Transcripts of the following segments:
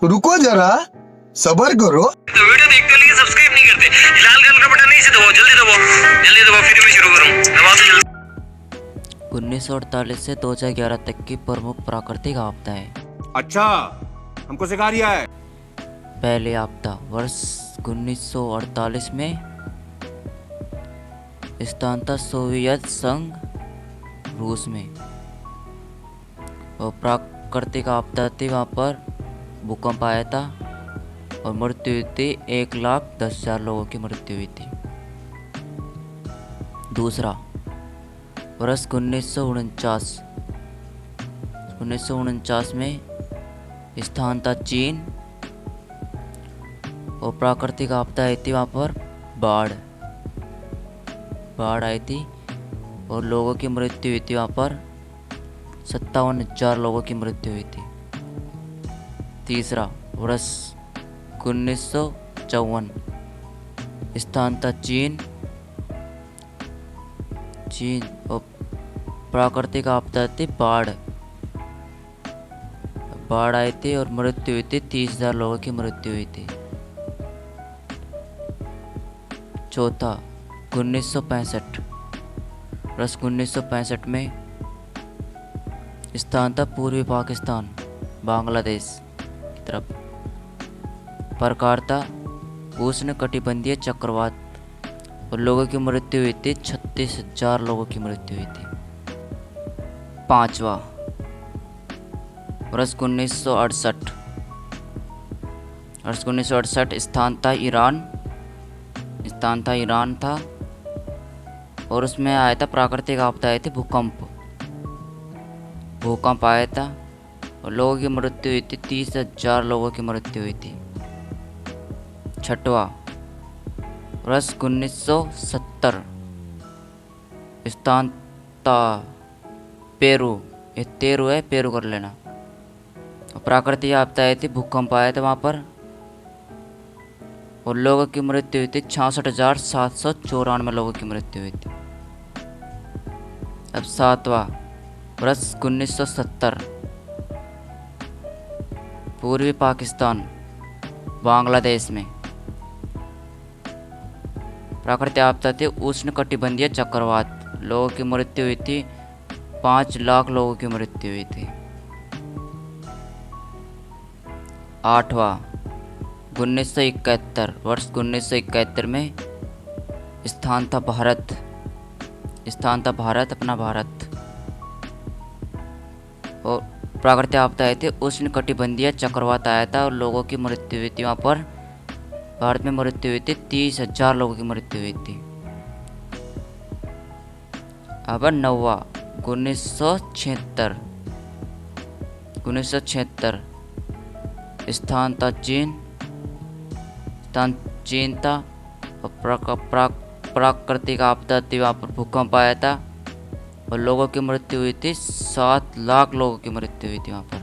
रुको जरा, सबर करो। तो वीडियो देखते हो लेकिन सब्सक्राइब नहीं करते। लाल कलर का बटन नहीं से दबाओ, जल्दी दबाओ, जल्दी दबाओ, फिर मैं शुरू करूं। दबाओ तो जल्दी। 1948 से 2011 तक की प्रमुख प्राकृतिक आपदाएं। अच्छा, हमको सिखा रिया है। पहली आपदा वर्ष 1948 में स्थान था सोवियत संघ रूस में, और प्राकृतिक आपदा थी। वहाँ पर भूकंप आया था और मृत्यु हुई थी 1,10,000 लोगों की मृत्यु हुई थी। दूसरा वर्ष 1949 में स्थान था चीन, और प्राकृतिक आपदा आई थी। वहाँ पर बाढ़ आई थी और लोगों की मृत्यु हुई थी। वहाँ पर 57,000 लोगों की मृत्यु हुई थी। तीसरा वर्ष 1954, स्थान था चीन और प्राकृतिक आपदा थी बाढ़ आई थी और मृत्यु हुई थी, 30,000 लोगों की मृत्यु हुई थी। चौथा 1965, वर्ष 1965 में स्थान था पूर्वी पाकिस्तान, बांग्लादेश की तरफ। प्रकार था उष्णकटिबंधीय चक्रवात और लोगों की मृत्यु हुई थी, 36,000 लोगों की मृत्यु हुई थी। पांचवा वर्ष 1968, स्थान था ईरान था, और उसमें आया था प्राकृतिक आपदा आई थी, भूकंप आया था और लोगों की मृत्यु हुई थी, 30,000 लोगों की मृत्यु हुई थी। छठवा वर्ष 1970, स्थान था पेरू, ये तेरू है, पेरू कर लेना। प्राकृतिक आपदा आई थी, भूकंप आया था वहाँ पर और लोगों की मृत्यु हुई थी, 66,794 लोगों की मृत्यु हुई थी। अब सातवां वर्ष 1970, पूर्वी पाकिस्तान, बांग्लादेश में प्राकृतिक आपदा थी उष्णकटिबंधीय चक्रवात, लोगों की मृत्यु हुई थी, 5 लाख लोगों की मृत्यु हुई थी। आठवां 1971, वर्ष 1971 में स्थान था भारत, अपना भारत, और प्राकृतिक आपदा आई थी, उष्णकटिबंधीय चक्रवात आया था और लोगों की मृत्यु हुई थी। वहाँ पर भारत में मृत्यु हुई थी, 30,000 लोगों की मृत्यु हुई थी। अब नौवा 1976, स्थान था चीन था और प्राकृतिक आपदा थी। वहाँ पर भूकंप आया था और लोगों की मृत्यु हुई थी, 7 लाख लोगों की मृत्यु हुई थी वहाँ पर।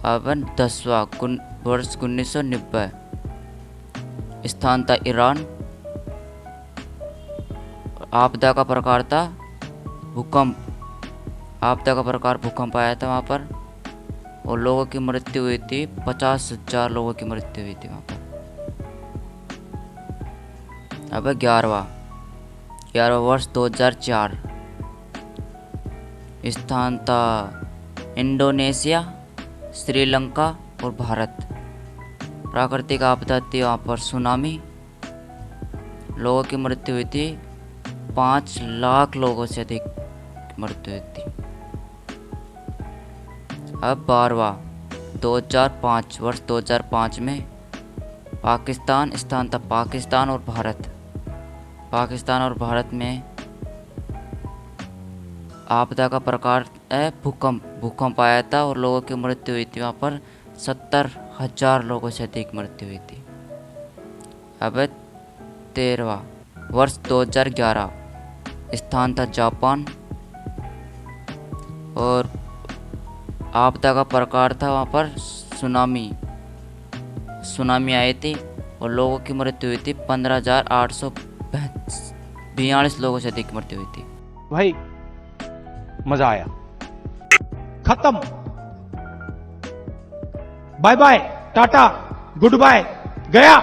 अब 10वां वर्ष 1990, स्थान था ईरान, आपदा का प्रकार था भूकंप आया था वहाँ पर और लोगों की मृत्यु हुई थी, 50,000 लोगों की मृत्यु हुई थी वहाँ पर। अब 11वां वर्ष 2004, स्थान था इंडोनेशिया, श्रीलंका और भारत। प्राकृतिक आपदा थी वहाँ पर सुनामी, लोगों की मृत्यु हुई थी, 5 लाख लोगों से अधिक मृत्यु हुई थी। अब 12वां 2005, वर्ष 2005 में पाकिस्तान, स्थान था पाकिस्तान और भारत में आपदा का प्रकार है भूकंप आया था और लोगों की मृत्यु हुई थी। वहाँ पर 70,000 लोगों से अधिक मृत्यु हुई थी। अब 13वां वर्ष 2011, स्थान था जापान और आपदा का प्रकार था वहाँ पर सुनामी आई थी और लोगों की मृत्यु हुई थी, 15,842 लोगों से अधिक मृत्यु हुई थी। भाई मजा आया, खत्म। Bye bye, tata, goodbye, गया।